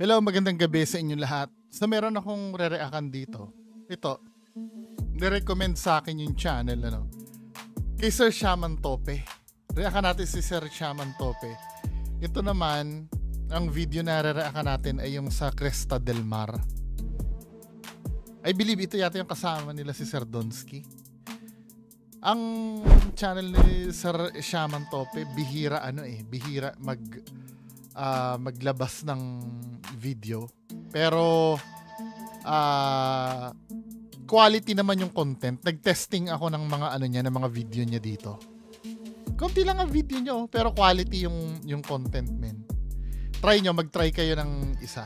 Hello, magandang gabi sa inyo lahat. So meron akong re-reaction dito. Ito, nirecommend sa akin yung channel kay Sir Shaman Tope. Reaction natin si Sir Shaman Tope. Ito naman, ang video na re-reaction natin ay yung sa Cresta del Mar. I believe ito yata yung kasama nila si Sir Donsky. Ang channel ni Sir Shaman Tope, bihira bihira maglabas ng video. Pero quality naman yung content. Nag-testing ako ng mga ng mga video niya dito. Konti lang ang video niyo, pero quality yung content, men. Try nyo, mag-try kayo ng isa.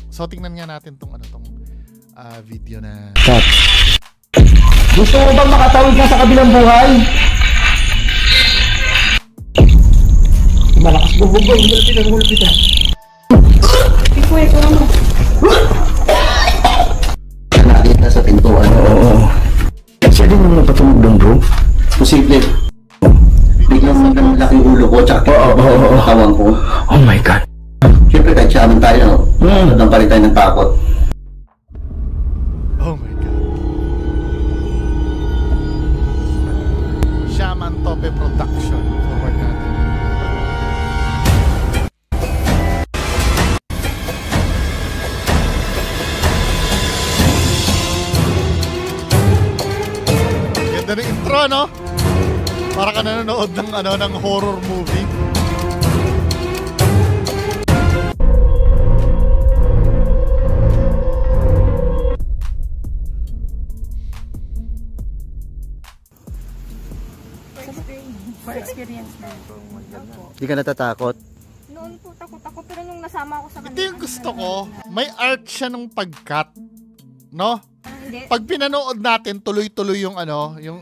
So tingnan nga natin tong video na. Gusto mo bang makatawid ka sa kabilang buhay? Malakas bubog, mulapit. Ikuweko ano? Nakakit na sa pintuan. Oo. Kasi din naman napatulog doon, bro. Posible. Biglang laki ulo ko, tsaka katawan ko. Oh my God. Siyempre kahit siyaman tayo, nang pa rin tayo ng takot. Oh my God. Shaman Tope Production. Forward natin. Ganda ng intro, no? Para ka nanonood ng horror movie. For experience na. Hindi ka natatakot? Noon po takot ako, pero nung nasama ako sa kanila. Ito yung gusto ko. May art siya ng pag-cut. No? Hindi. Pag pinanood natin, tuloy-tuloy yung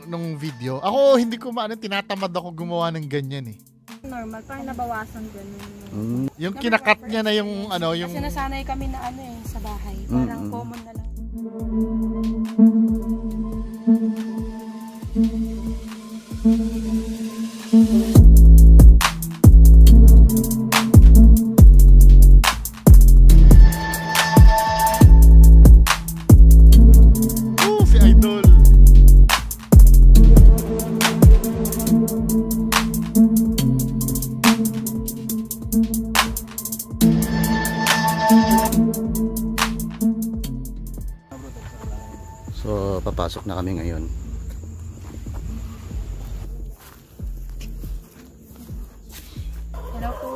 nung video. Ako, hindi ko tinatamad ako gumawa ng ganyan eh. Normal, parang nabawasan ganun. Yung kinakat niya na yung yung... Kasi nasanay kami na sa bahay. Parang common na lang. Si Idol. So, papasok na kami ngayon. Hello po.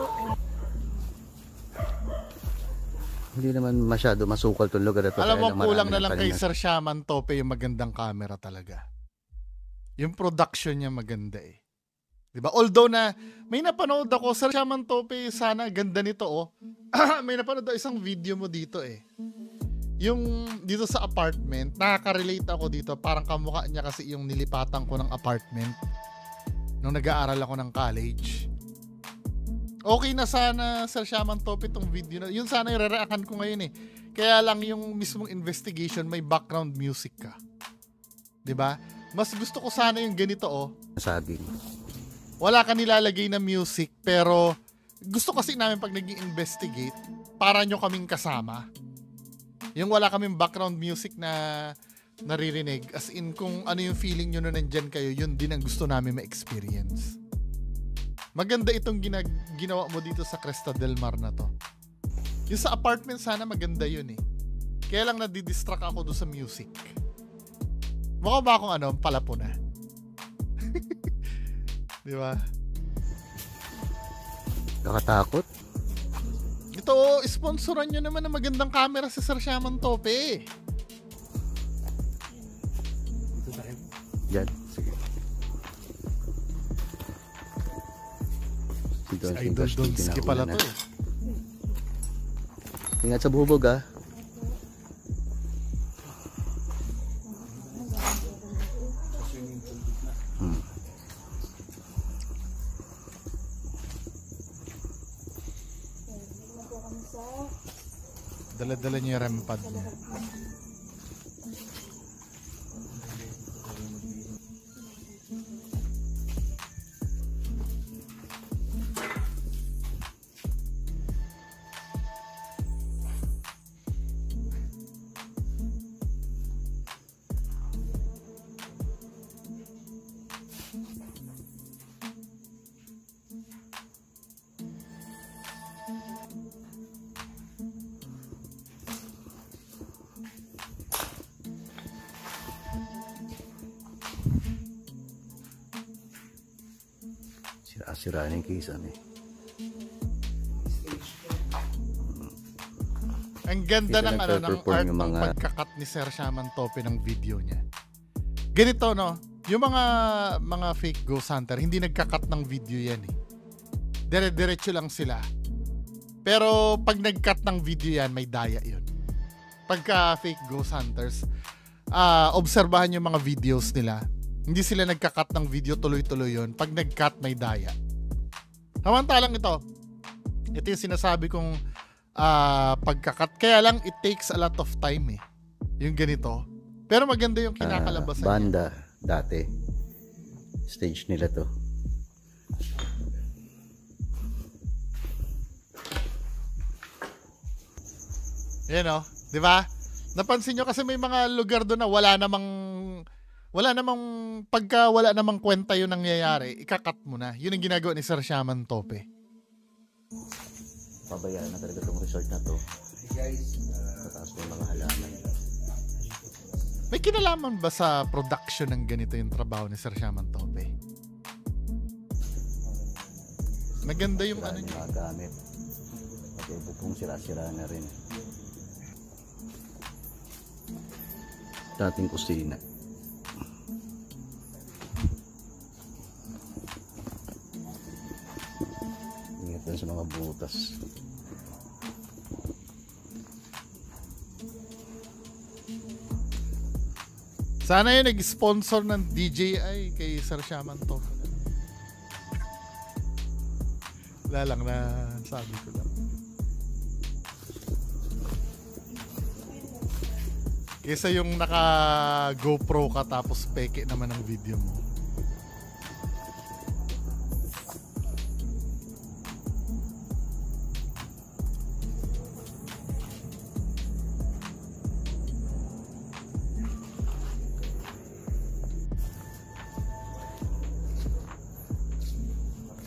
Hindi naman masyado masukal itong lugar ito. Alam mo, kulang na lang kay Sir Shaman Tope yung magandang camera talaga. Yung production niya maganda eh. Diba? Although na may napanood ako, Sir Shaman Tope, sana ganda nito may napanood ako isang video mo dito eh. Yung dito sa apartment, nakaka-relate ako dito. Parang kamukha niya kasi yung nilipatan ko ng apartment nung nag-aaral ako ng college. Okay na sana, Sir Shaman Tope, itong video na. Yun sana yung re-reaction ko ngayon eh. Kaya lang yung mismong investigation, may background music ka. Diba? Mas gusto ko sana yung ganito Sabi. Wala ka nilalagay na music, pero gusto kasi namin pag nag-i-investigate, para nyo kaming kasama. Yung wala kaming background music na naririnig. As in, kung ano yung feeling nyo na nandyan kayo, yun din ang gusto namin ma-experience. Maganda itong ginawa mo dito sa Cresta del Mar na to. Yung sa apartment sana maganda yun eh. Kaya lang nadidistract ako doon sa music. Mukha ba akong palapo na? Di ba? Nakatakot? Ito, sponsoran nyo naman ng magandang camera sa Sir Shaman Tope. Yan, sige. Si Idol Donsky pala to eh. Ingat sa bubog Dala-dala niya yung REM pad niya. Sira na yung kisame. Ang ganda Dito ng ano ng art ng mga... pagkakat ni Sir Shaman Tope ng video niya. Ganito no, yung mga fake ghost hunter hindi nagkakat ng video yan eh. Dire-diretso lang sila. Pero pag nag-cut ng video yan, may daya yun. Pagka fake ghost hunters, obserbahan yung mga videos nila. Hindi sila nagka-cut ng video tuloy-tuloy yun. Pag nag-cut, may daya. Samantalang ito yung sinasabi kong pagka-cut. Kaya lang, it takes a lot of time eh. Yung ganito. Pero maganda yung kinakalabasan banda, dati. Stage nila to. Yan o, di ba? Napansin nyo kasi may mga lugar doon na wala namang pagka wala namang kwenta yung nangyayari, ikakat mo na. Yun ang ginagawa ni Sir Shaman Tope. Pabayaan na talaga itong resort na to. Mataas na yung mga halaman. May kinalaman ba sa production ng ganito yung trabaho ni Sir Shaman Tope? Maganda yung ano niya. Mga gamit. Pati bukong sira-sira na rin. Dating kusina. Ingat sa mga butas. Sana yun nag-sponsor ng DJI kay Sir Shaman Tope. Wala lang na sabi ko lang. Kesa yung naka GoPro ka tapos peke naman ang video mo.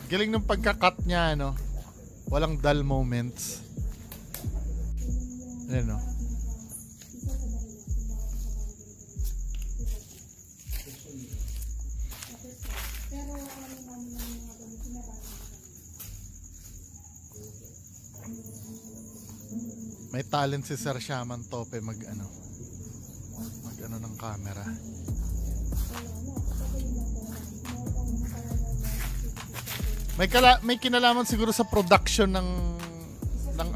Galing ng pagka-cut niya, no? Walang dull moments. Ayan, no? May talent si Sir Shaman Tope mag ano ng camera. May kinalaman siguro sa production ng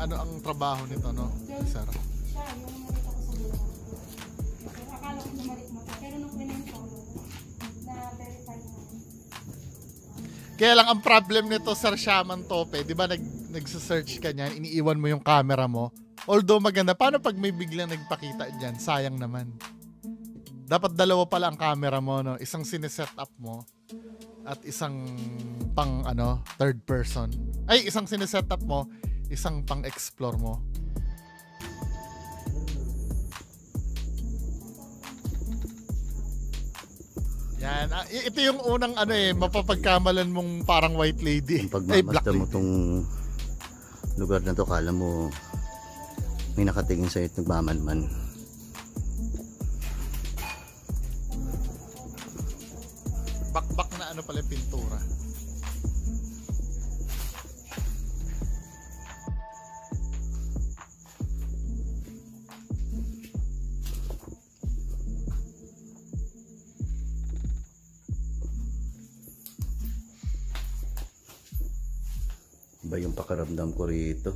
ano ang trabaho nito, no? Sir. Siya, yung nakita ko sa bulan. Akala ko numarik mo to. Pero nung pinento, na-verify na. Kaya lang ang problem nito, Sir Shaman Tope, di ba nagsa-search ka niyan, iniiwan mo yung camera mo. Although maganda, paano pag may biglang nagpakita dyan? Sayang naman. Dapat dalawa pala ang camera mo, no? Isang sineset up mo at isang pang third person. Ay, isang sineset up mo, isang pang explore mo. Yan. Ito yung unang mapapagkamalan mong parang white lady. Pag black mamasdan mo lady. tong lugar na to, kala mo may nakatingin sa'yo at nagmamanman. Bakbak na pala yung pintura. Iba yung pakaramdam ko rito.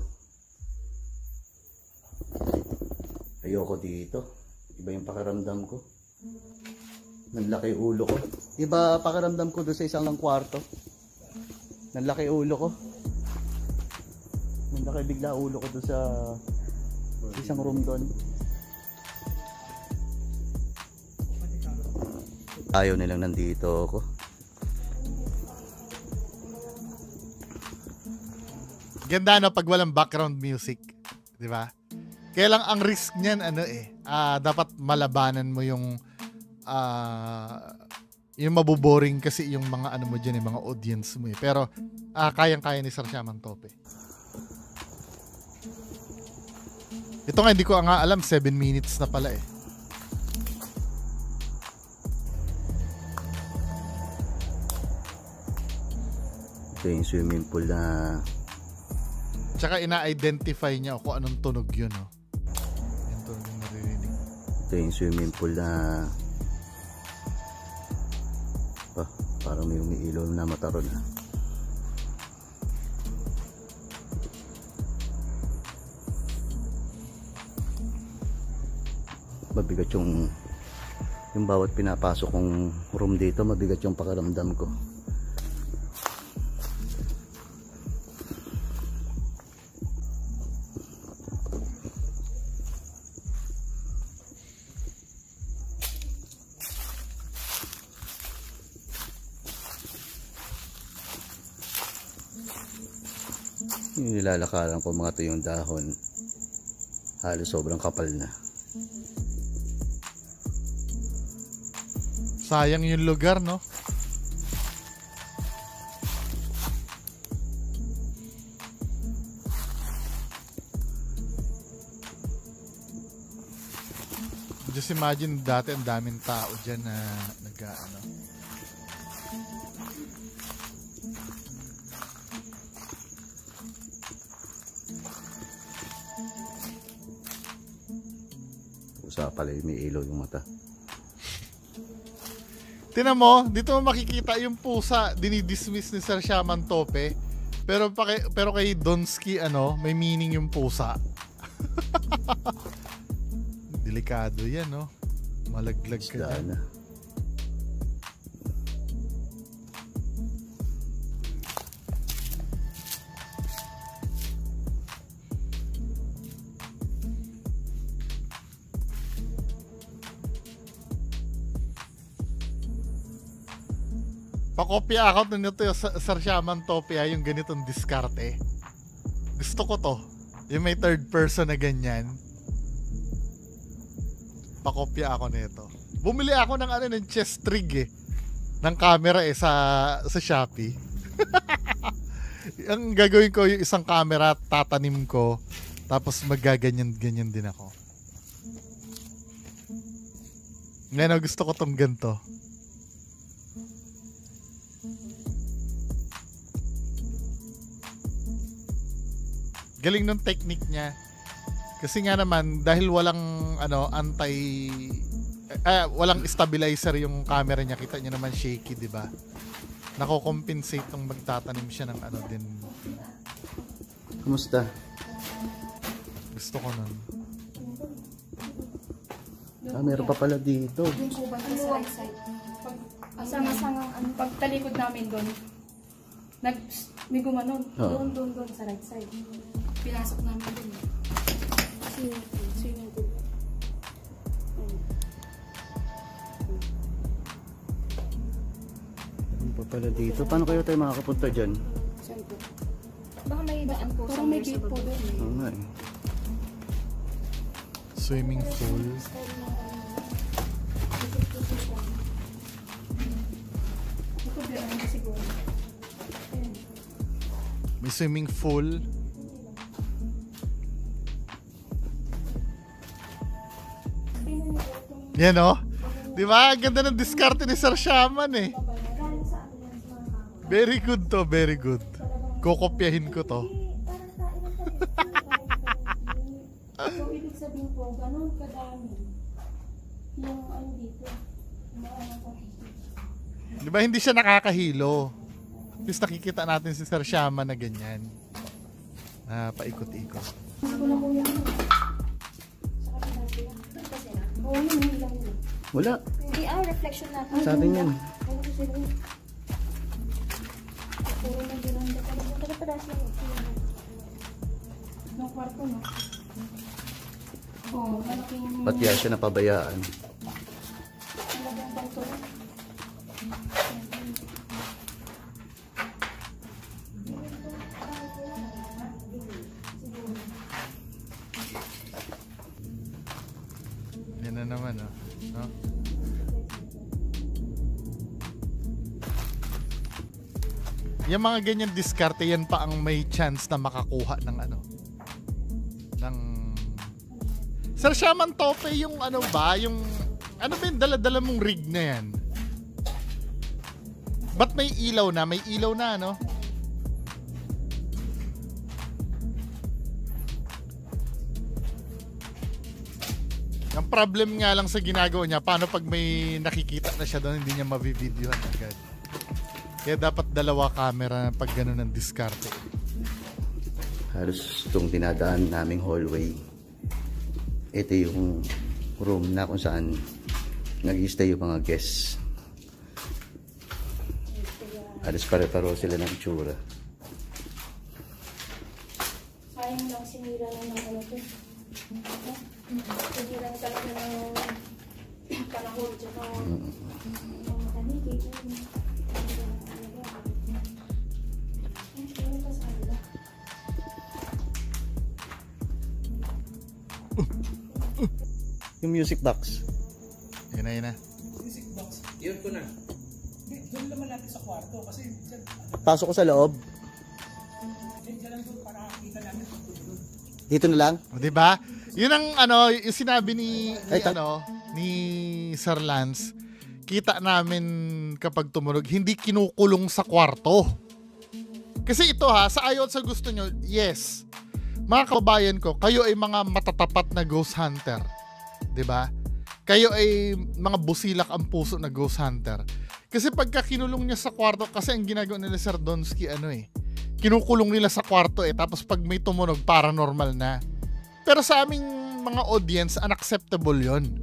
Ayoko dito. Iba yung pakaramdam ko. Nanlaki ulo ko. Iba pakaramdam ko doon sa isang lang kwarto. Nanlaki ulo ko. Nanlaki bigla ulo ko doon sa isang room doon. Ayaw nilang nandito ako. Ganda pag walang background music, 'di ba? Kaya lang ang risk niyan dapat malabanan mo yung maboboring kasi yung mga mo diyan, mga audience mo . Pero kayang-kaya ni Sir Shaman Tope. Ito nga hindi ko nga alam, 7 minutes na pala . Ito yung swimming pool na... Tsaka ina-identify niya kung anong tunog yun, oh. Yung tunog yung naririnig. Ito yung swimming pool na... parang may umiilaw na mataron na. Mabigat yung bawat pinapasok kong room dito, mabigat yung pakiramdam ko. Yung nilalakaran ko mga tuyong dahon, halos sobrang kapal na. Sayang yung lugar, no? Just imagine dati ang daming tao dyan na nag-ano. Usa pala yung may ilaw yung mata. Tinan mo, dito mo makikita yung pusa, dinidismiss ni Sir Shaman Tope. Pero kay Donsky, may meaning yung pusa. Delikado yan, no? Malaglag ka dyan. Pakopya account nito yung Sir Shaman Tope, yung ganitong diskarte. Gusto ko to. Yung may third person na ganyan. Pakopya ako nito. Bumili ako ng chest rig ng camera sa Shopee. Ang gagawin ko yung isang camera, tatanim ko, tapos magaganyan-ganyan din ako. Ngayon gusto ko tong ganito. Galing ng technique niya. Kasi nga naman dahil walang walang stabilizer yung camera niya, kita niyo naman shaky, 'di ba? Nako-compensate tong magtatanim siya ng din. Kumusta? Gusto ko nun. Meron pa pala dito. Yung kuban sa right side. Sangang pagtalikod namin doon, may gumanon. Doon sa right side. Pinasok namin doon. Swimming pool. Ano pa pala dito? Paano kayo tayo makakapunta dyan? Saan po? Baka may daan po. Parang may gate po doon. Oo nga eh. Swimming pool. May swimming pool. Yan o. Di ba? Ganda ng diskarte ni Sir Shaman eh. Very good to, very good. Kokopyahin ko to. So, ibig sabihin po, ganun kadami yung dito. Di ba hindi siya nakakahilo? Tapos nakikita natin si Sir Shaman na ganyan. Paikot-ikot. Wala. Hindi, reflection natin. Sa atin yan. Puro na gano'n. Taga-tadas lang. Nung kwarto, no? Oo, malaking... Pati siya napabayaan. Malagang kwarto. Yan na naman, no? Yung mga ganyan diskarte, yan pa ang may chance na makakuha ng ng Sir Shaman Tope, yung ba yung dala-dala mong rig na yan? Ba't may ilaw na? May ilaw na, no? Ang problem nga lang sa ginagawa niya, paano pag may nakikita na siya doon, hindi niya mabivideohan agad. Kaya dapat dalawa camera pag gano'n ang diskarte. Halos itong dinadaan naming hallway. Ito yung room na kung saan nag-i-stay yung mga guests. Halos pare-paro sila ng itsura. Sayang lang sinira na ng ano to. Sinira na talaga ng panahon. Tsaka mga kanigit. Yung music box. Yun na. Music box. Yun ko na. Doon naman natin sa kwarto kasi Pasok ko sa loob. dyan lang doon para kita namin kung doon. Dito na lang. O, diba? Yun ang ano, yung sinabi ni Ay, ni Sir Lance. Kita namin kapag tumunog, hindi kinukulong sa kwarto. Kasi ito ha, sa ayon sa gusto nyo, yes. Mga kababayan ko, kayo ay mga matatapat na ghost hunter. 'Di ba? Kayo ay mga busilak ang puso na ghost hunter. Kasi pagka kinulong niya sa kwarto, kasi ang ginagawa nila Sir Donsky, kinukulong nila sa kwarto tapos pag may tumunog, paranormal na. Pero sa aming mga audience, unacceptable yon.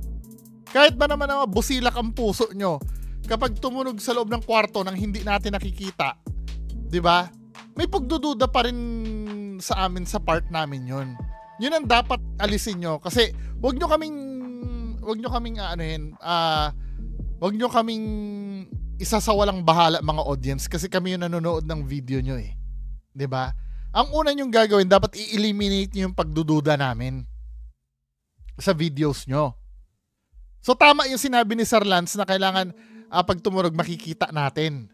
Kahit ba naman mga busilak ang puso nyo, kapag tumunog sa loob ng kwarto nang hindi natin nakikita, 'di ba? May pagdududa pa rin sa amin sa part namin yon. Yun ang dapat alisin nyo kasi wag nyo kaming isa sa walang bahala mga audience kasi kami yung nanonood ng video nyo 'di ba? Ang una nyong gagawin, dapat i-eliminate nyo yung pagdududa namin sa videos nyo. So tama yung sinabi ni Sir Lance na kailangan pag tumunog makikita natin.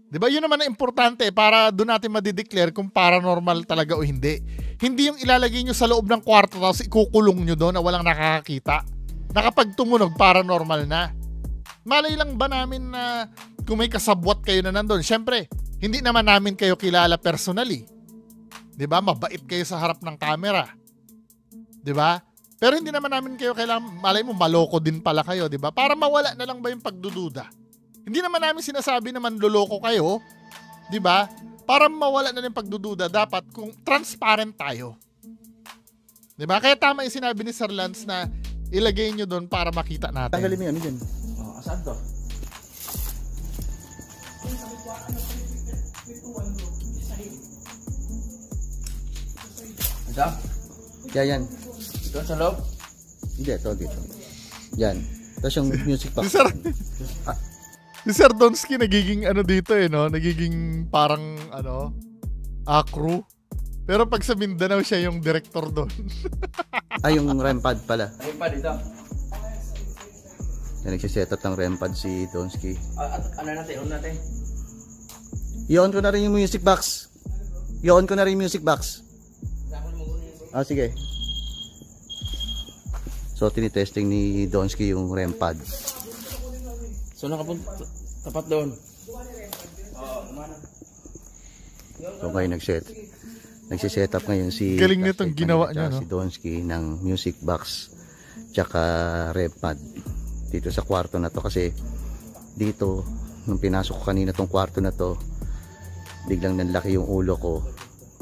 'Di ba? Yun naman ang importante para doon natin madideclare kung paranormal talaga o hindi. Hindi yung ilalagay nyo sa loob ng kwarto tapos ikukulong nyo doon na walang nakakakita. Na kapag tumunog, paranormal na. Malay lang ba namin na kung may kasabwat kayo na nandun? Siyempre, hindi naman namin kayo kilala personally. 'Di ba? Mabait kayo sa harap ng camera. 'Di ba? Pero hindi naman namin kayo kailangan, malay mo maloko din pala kayo, 'di ba? Para mawala na lang ba yung pagdududa? Hindi naman namin sinasabi na manloloko kayo, 'di ba? Para mawala na lang yung pagdududa, dapat kung transparent tayo. 'Di ba? Kaya tama yung sinabi ni Sir Lance na ilagay nyo doon para makita natin. Tanggalin mo yan dyan. Oh, asan to? Ito? Yan. Doon sa loob? Hindi, ito dito. Yan. Tapos yung music box. Si Sir Donsky nagiging dito nagiging parang crew. Pero pag sa Mindanao siya yung director doon. Ay, yung REM pad pala. Ayun pa dito. Yan, nagsiset up ng REM pad si Donsky. Ano natin? On natin? I-on ko na rin yung music box. I-on ko na rin yung music box. Sige. So, tinitesting ni Donsky yung REM pad. So, nakapunta tapat doon. So, ngayon nagsiset up ngayon si Galing nitong ginawa niya, no? Si Donsky ng music box tsaka REM pad dito sa kwarto na to kasi dito nung pinasok ko kanina tong kwarto na to biglang nanlaki yung ulo ko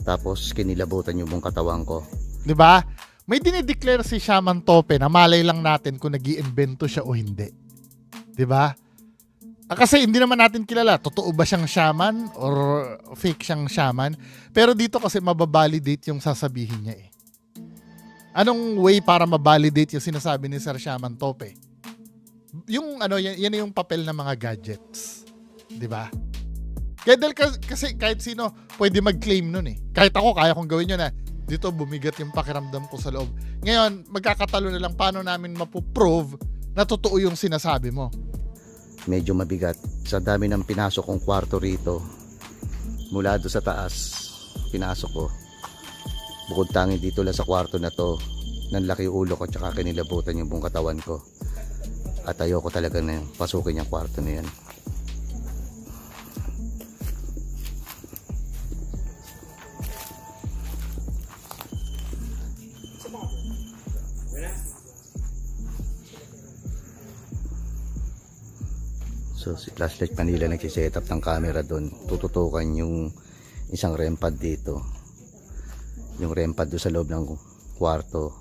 tapos kinilabutan yung buong katawan ko. 'Di ba? May dinideclare si Shaman Tope na malay lang natin kung nag-iimbento siya o hindi. 'Di ba? Kasi hindi naman natin kilala, totoo ba siyang shaman or fake siyang shaman. Pero dito kasi mababalidate yung sasabihin niya Anong way para mabalidate yung sinasabi ni Sir Shaman Tope? Yung yan yung papel ng mga gadgets. 'Di ba? Kasi kahit sino pwede mag-claim nun Kahit ako, kaya kong gawin yun dito bumigat yung pakiramdam ko sa loob. Ngayon, magkakatalo na lang paano namin mapuprove na totoo yung sinasabi mo. Medyo mabigat sa dami ng pinasok kong kwarto rito mula do sa taas pinasok ko bukod tangi dito lang sa kwarto na to nanlaki yung ulo ko tsaka kinilabutan yung buong katawan ko at ayoko talaga na pasukin yung kwarto na yan. So si Flashlight Manila nagsiset up ng camera doon. Tututukan yung isang REM pad dito. Yung REM pad doon sa loob ng kwarto.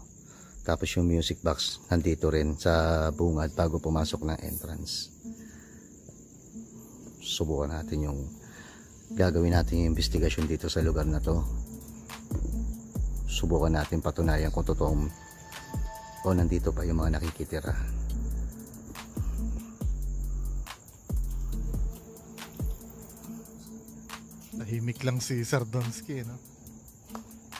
Tapos yung music box nandito rin sa bungad bago pumasok ng entrance. Subukan natin yung gagawin natin yung investigasyon dito sa lugar na to. Subukan natin patunayan kung totoong o nandito pa yung mga nakikitira. Tahimik lang si Sardonsky, no?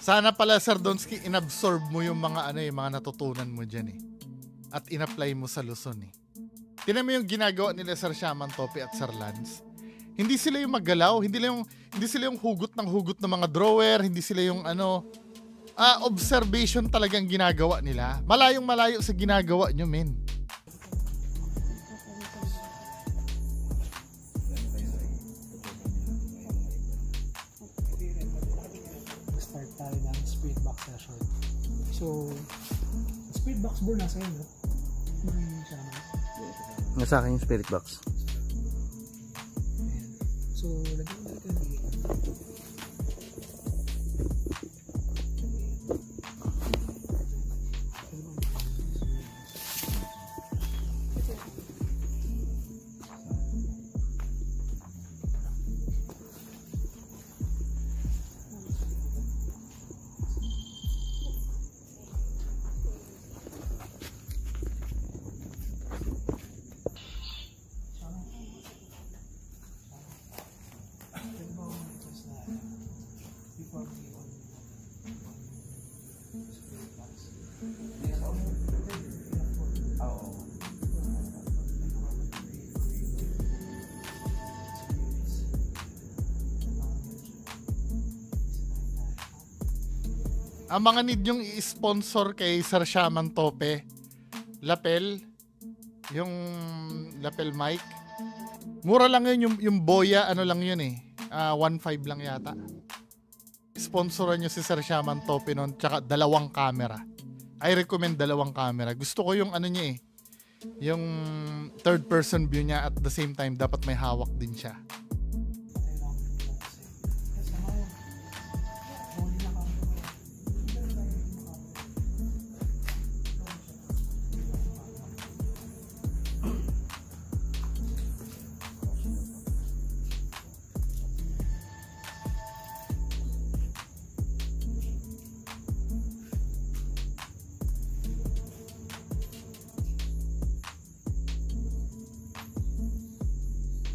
Sana pala, Sardonsky, inabsorb mo yung mga yung mga natutunan mo diyan eh. At inapply mo sa Luzon eh. Tingnan mo yung ginagawa nila Sir Shaman Tope at Sir Lance. Hindi sila yung maggalaw, hindi sila yung hugot ng mga drawer, hindi sila yung observation talagang ginagawa nila. Malayong malayo sa ginagawa nyo, men. Start tayo ng spirit box session. So, spirit box bro nasa yun, no? Nasa akin yung spirit box. So, lagyan natin dito. Ang mga need yung i-sponsor kay Sir Shaman Tope, lapel, yung lapel mic. Mura lang yun, yung boya, ano lang yun eh. 1.5 lang yata. Sponsoran nyo si Sir Shaman Tope nun, tsaka 2 camera. I recommend 2 camera. Gusto ko yung ano niya eh. Yung third person view niya at the same time dapat may hawak din siya.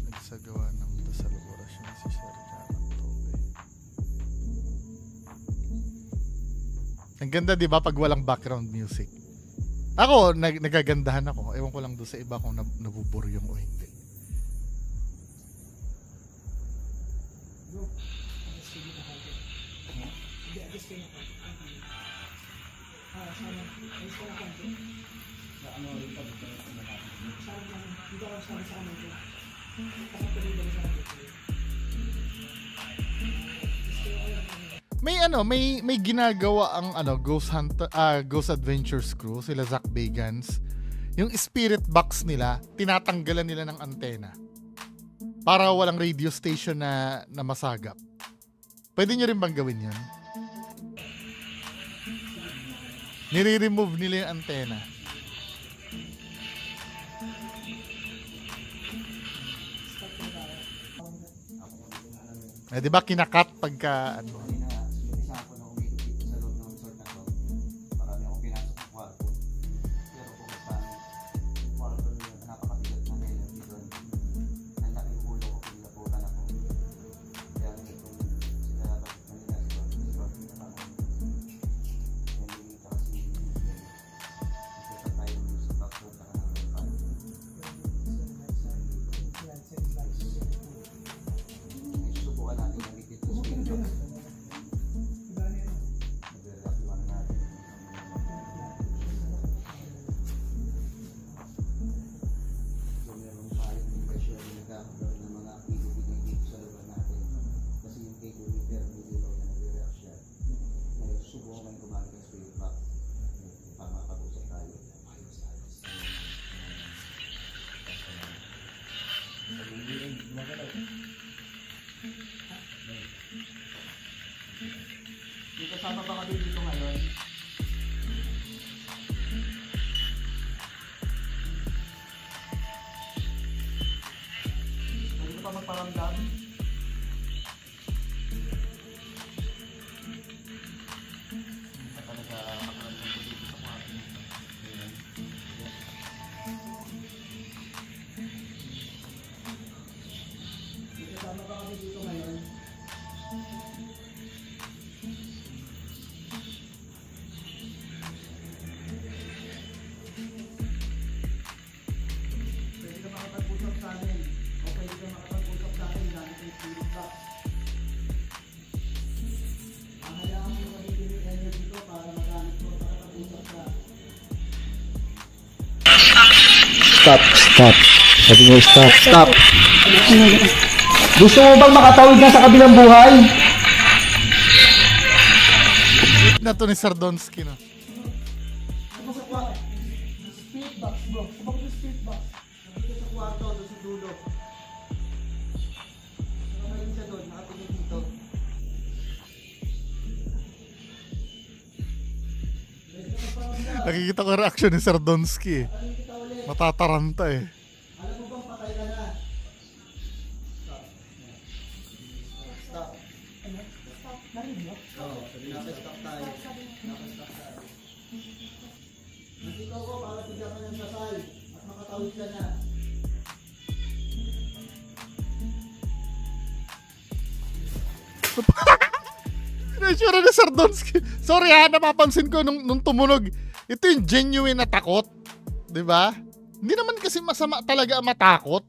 Nagsagawa ng dasal orasyon si Sir Shaman Tope. Ang ganda, di ba, pag walang background music? Ako, nagagandahan ako. Ewan ko lang doon sa iba kung nabuburyong o hindi. May ginagawa ang Ghost Adventures crew, sila Zach Bagans. Yung spirit box nila, tinatanggalan nila ng antena para walang radio station na masagap. Pwede nyo rin bang gawin yun? Nire-remove nila yung antena. Di ba kinakat pagka ano? kami dito ngayon. Pwede ko pa magparamdam. Stop. Sabi mo, stop. Gusto mo bang makatawid na sa kabilang buhay? Na to ni Sardonsky, no? Spirit box, bro. Sabak yung spirit box. Nandito sa kwarto, doon sa dulo. Nakatingin siya doon, nakatingin dito. Nakikita ko reaction ni Sardonsky. Matataranta eh. Alam mo bang patay ka na? Stop. Narinig mo? Oo, sabi natin stop tayo. Nandito ko para bigyan ka ng dasal at makatawid ka na. Sure ni Sardonsky. Sorry ha, napapansin ko nung tumunog. Ito yung genuine na takot. Diba? Hindi naman kasi masama talaga matakot.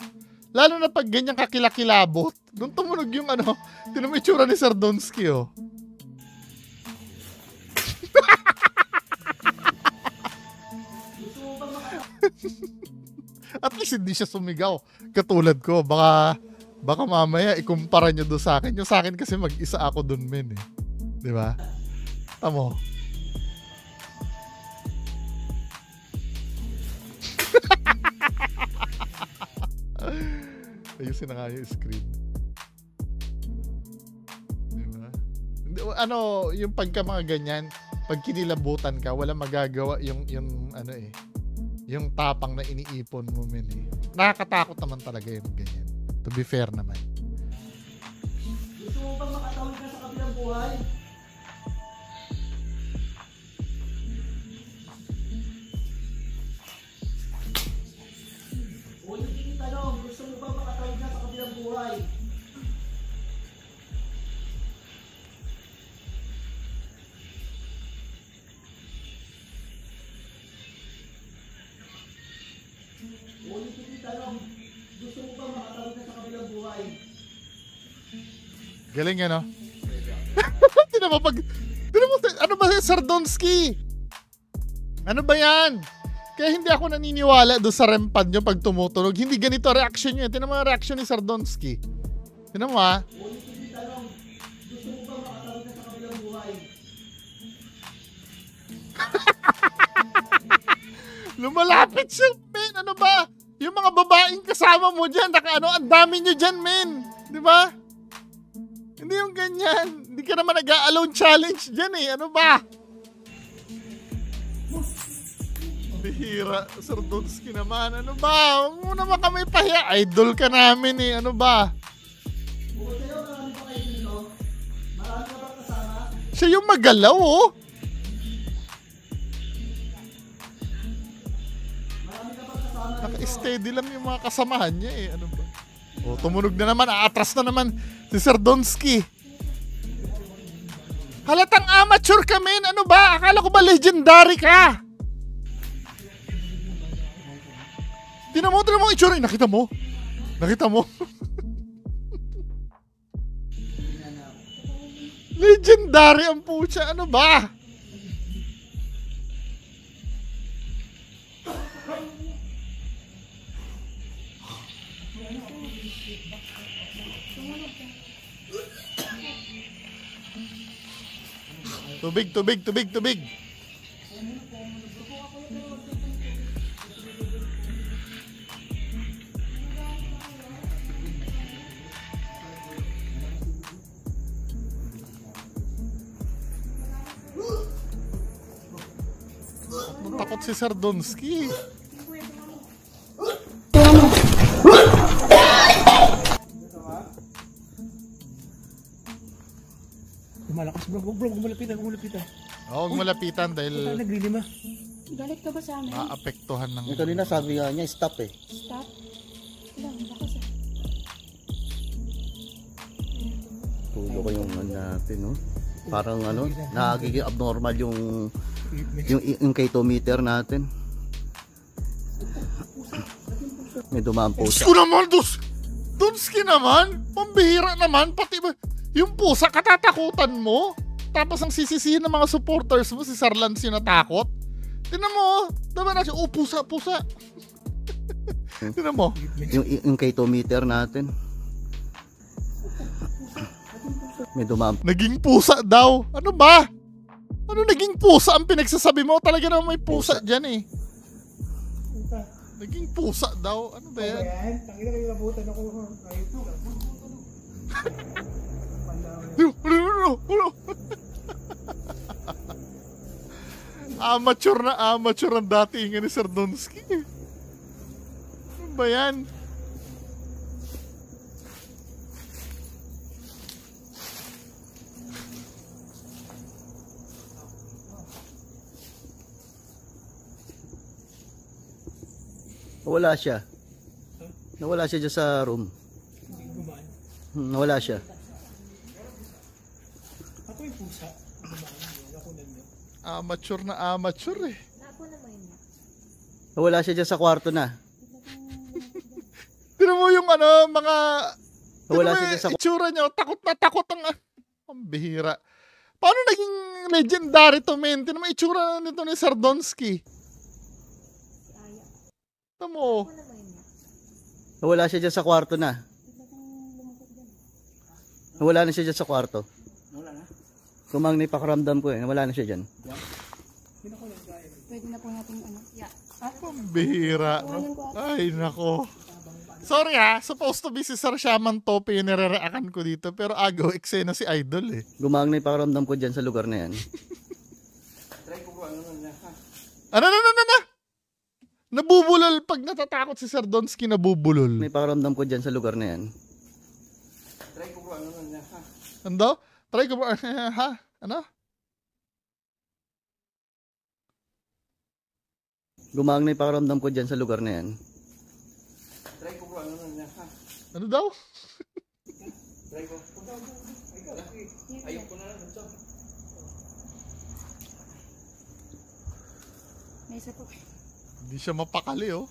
Lalo na pag ganyan kakilakilabot. Nung tumunog yung ano, tinan mo yung itsura ni Sardonsky, oh. At least hindi siya sumigaw. Katulad ko, baka mamaya ikumpara nyo doon sa akin. Yung sa akin kasi mag-isa ako doon, men, eh. Diba? Tamo. Ayusin na nga yung screen. Diba? Ano, yung pagka mga ganyan, pag kinilabutan ka, wala magagawa yung ano eh, yung tapang na iniipon mo, men, eh. Nakakatakot naman talaga yung ganyan. To be fair naman. Gusto mo bang makatawid na sa kabilang buhay? Ulitin yung tanong, gusto mo bang makatawid na sa kabilang buhay? Ulitin yung tanong, gusto mo bang makatawid na sa kabilang buhay? Galing yan, no? Tinan mo ano ba si Sardonsky? Ano ba yan? Kaya hindi ako naniniwala doon sa rempad nyo pag tumutunog. Hindi ganito reaction nyo. Tinan mo ang reaction ni Sardonsky. Tinan mo, ha? Ulitin yung tanong, gusto mo bang makatawid na sa kabilang buhay? Lumalapit siya, men. Ano ba? Yung mga babaeng kasama mo dyan, ang dami nyo dyan, men. Di ba? Hindi yung ganyan. Hindi ka naman nag-a-alone challenge dyan, eh. Ano ba? Bihira. Sardonsky naman. Ano ba? Huwag mo naman kami pahiya. Idol ka namin, eh. Ano ba? Bukod sa'yo, marami pa kayo dito? Marami ka ba kasama? Siya yung magalaw, oh. Marami ka ba kasama dito? Naka-steady lang yung mga kasamahan niya, eh. Ano ba? Oh, tumunog na naman. Aatras na naman si Sardonsky. Halatang amateur ka, men. Ano ba? Akala ko ba legendary ka? Tinan mo yung itsura. Nakita mo? Legendary ang pucha. Ano ba? Tubig. Takot si Sir Donsky. Malakas bro, gumalapitan. Huwag malapitan dahil Naglilima. Galit ka ba sa amin? maapektuhan ng... Yung kanina sabi nga niya, stop eh. Stop. Ilang, bakas ah. Tulo ko yung ano natin, no? Parang ano, nagiging abnormal yung K2 natin. May dumaan po siya. Diyos ko naman, Donsky naman. Pambihira naman. Pati ba, yung pusa, katatakutan mo. Tapos ang sisisihin ng mga supporters mo, si Sir Lance yung natakot. Tinan mo, diba na siya, pusa. Tinan mo. Yung K2 natin. May dumaan. Naging pusa daw. Ano ba? Ano naging pusa ang pinagsasabi mo? Talaga naman may pusa dyan eh. Naging pusa daw. Ano ba yan? Tangina kayo nabutan ako. Ano? Amateur ang datingan ni Sir Donsky. Ano ba yan? Nawala siya. Nawala siya dyan sa room. Nawala siya. Ako yung pusa. Amateur eh. Nawala siya dyan sa kwarto na. Tinan mo yung mga... Nawala Tinan mo siya dyan sa yung itsura niya. Takot na takot ang bihira. Paano naging legendary to, men? Tinan mo yung itsura nito ni Sir Donsky. Tinan mo. Nawala siya dyan sa kwarto na. Nawala na siya dyan sa kwarto. Kumang nipakaramdam ko eh. Nawala na siya dyan. Pwede na po natin yeah. Pambihira. Ay, nako. Sorry ha, supposed to be si Sir Shaman Tope yung nire-react ko dito. Pero agaw, eksena si Idol eh. Gumang nipakaramdam ko dyan sa lugar na yan. Ano? Nabubulol pag natatakot si Sir Donsky, nabubulol. Nipakaramdam ko dyan sa lugar na yan. Ano? Try ko ba? Ha? Ano? Gumang nipakaramdam ko dyan sa lugar na yan. Ano daw? May isa po. Hindi siya mapakali oh.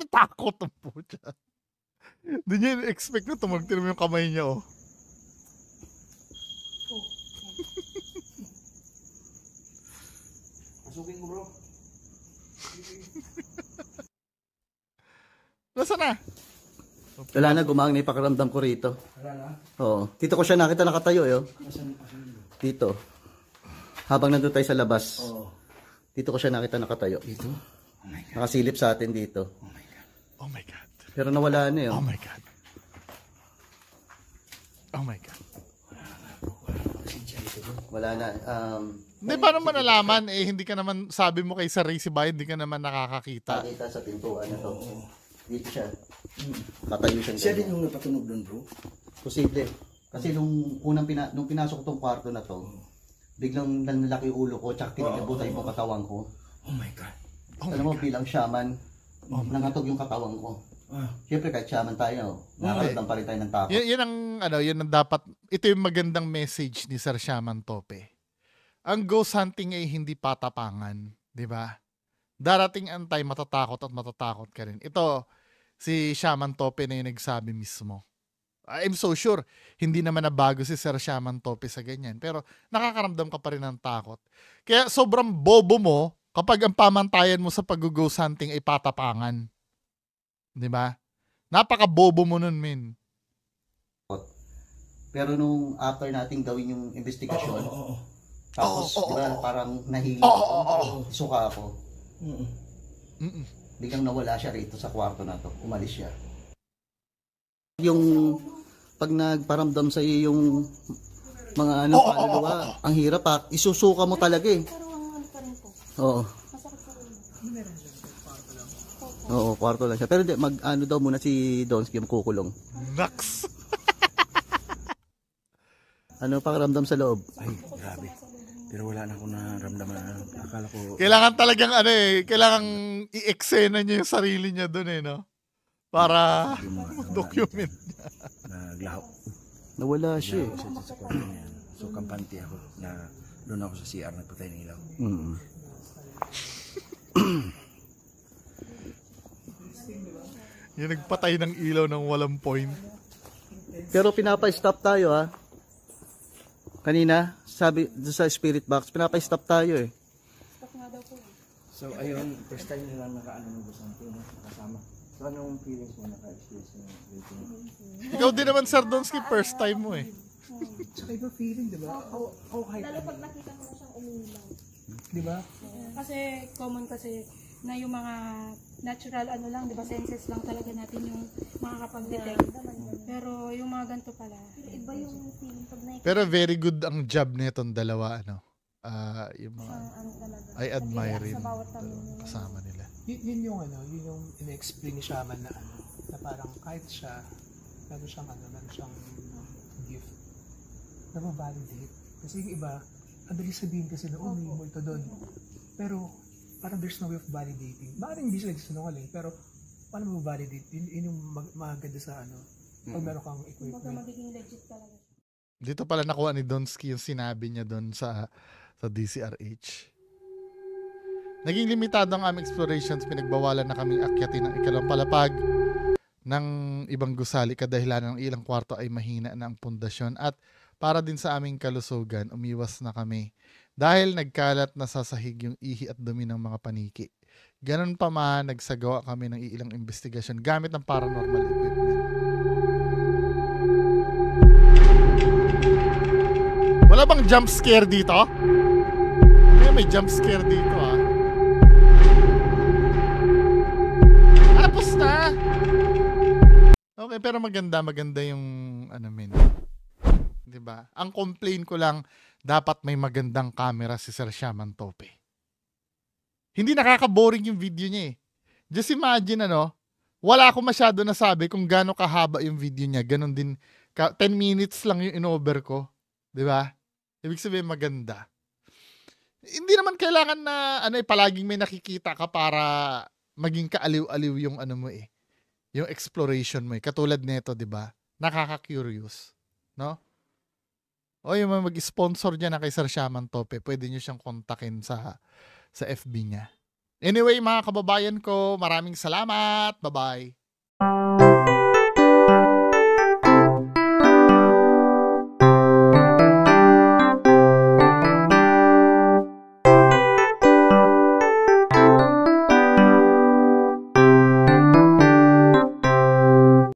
Takot ang puta. Hindi niya expect na tumagtin mo yung kamay niya oh. Pasukin ko bro. Nasaan na? Wala na, gumang nipakaramdam ko rito. Wala na? Oo. Dito ko siya nakita nakatayo eh. Oh. Dito. Habang nandun tayo sa labas. Oo. Dito ko siya nakita nakatayo. Dito? Oh my God. Nakasilip sa atin dito. Oh my God. Oh my God. Pero nawala na eh. Oh my God. Oh my God. Wala na. Hindi, paano mo nalaman? Eh, hindi ka naman, sabi mo kay Sir Racy Bay, hindi ka naman nakakakita. Nakita sa pintuan na to. Dito siya. Katayo siya. Siya din yung napatunog doon, bro. Posible. Kasi nung pinasok tong kwarto na to, biglang nanlaki yung ulo ko, tsaka tinigabutay yung katawan ko. Oh my God. Alam mo, bilang shaman, nangatog yung katawan ko. Siyempre kahit shaman tayo, nakaramdam pa rin tayo ng takot. Yun ang dapat, ito yung magandang message ni Sir Shaman Tope. Ang ghost hunting ay hindi patapangan, di ba? Darating ang time matatakot ka rin. Ito, si Shaman Tope na yung nagsabi mismo. I'm so sure, hindi naman nabago si Sir Shaman Tope sa ganyan. Pero nakakaramdam ka pa rin ng takot. Kaya sobrang bobo mo kapag ang pamantayan mo sa pag-ghost hunting ay patapangan. Di ba? Napaka-bobo mo nun, men. Pero nung after nating gawin yung investigasyon, tapos diba, parang nahili suka ako. Biglang nawala siya rito sa kwarto na to. Umalis siya. Yung pag nagparamdam sa iyo yung mga ano, kaluluwa. Ang hirap ha. Isusuka mo talaga eh. Pero ang ano pa rin po. Oo. Masakit pa rin. Oo, kwarto lang siya. Pero di, ano daw muna si Donsky kukulong. Naks! Ano pakiramdam sa loob? Ay, grabe. Pero wala na akong naramdaman. Akala ko, Kailangan talagang ano eh, kailangan i-eksena niya yung sarili niya doon eh, no? Para yung mga document. naglaho. Nawala siya eh. Sa kwarto niya. So, kampante ako na doon ako sa CR nagpatay ng ilaw. Mm. Yung nagpatay ng ilaw ng walang point. Pero pinapa-stop tayo ha. Kanina, sabi doon sa spirit box, pinapa-stop tayo eh. Stop nga daw po. So, ayun, first time nila nakaano ng Busante, nakasama. So, anong feelings mo naka-experience ng rating? Ikaw din naman, Sir Donsky, first time mo eh. Tsaka iba feeling, di ba? How high Lalo pag nakita mo na siyang umilaw. di ba? Kasi common kasi na yung mga natural ano lang, 'di ba, senses lang talaga natin yung makakapag-detect. Pero yung mga ganito pala, iba yung feeling pag Pero very good ang job nitong dalawa, ano. Yung mga, ano talaga. I admire Sa yung bawat kami. kasama nila. Yun yung ano, yun yung in-explain ni Shaman na ano, na parang kahit siya, meron siyang gift na ma-validate. Kasi yung iba, ang dali sabihin kasi na, may multo doon. Pero, parang there's no way of validating. Maaaring hindi sila nagsinungaling, pero paano mo validate? Yun yung maganda sa ano, pag meron kang Kumbaga equipment. magiging legit talaga. Dito pala nakuha ni Donsky yung sinabi niya doon sa DCRH. Naging limitado ang aming explorations, pinagbawalan na kaming akyatin ng ikalawang palapag ng ibang gusali kadahilan ng ilang kwarto ay mahina na ang pundasyon at para din sa aming kalusugan, umiwas na kami dahil nagkalat na sa sahig yung ihi at dumi ng mga paniki. Ganun pa man, nagsagawa kami ng ilang investigasyon gamit ng paranormal equipment. Wala bang jump scare dito? May jump scare dito ah. Tapos na! Okay, pero maganda yung ano men. 'Di ba? Ang complain ko lang, dapat may magandang camera si Sir Shaman Tope. Hindi nakaka-boring yung video niya eh. Just imagine wala akong masyado nasabi kung gaano kahaba yung video niya. Ganon din, 10 minutes lang yung in-over ko. 'Di ba? Ibig sabihin maganda. Hindi naman kailangan na palaging may nakikita ka para maging kaaliw-aliw yung mo eh. Yung exploration mo eh. Katulad nito, 'di ba? Nakaka-curious, no? O yung mag-sponsor niya na kay Sir Shaman Tope, pwede niyo siyang kontakin sa FB niya. Anyway, mga kababayan ko, maraming salamat. Bye-bye.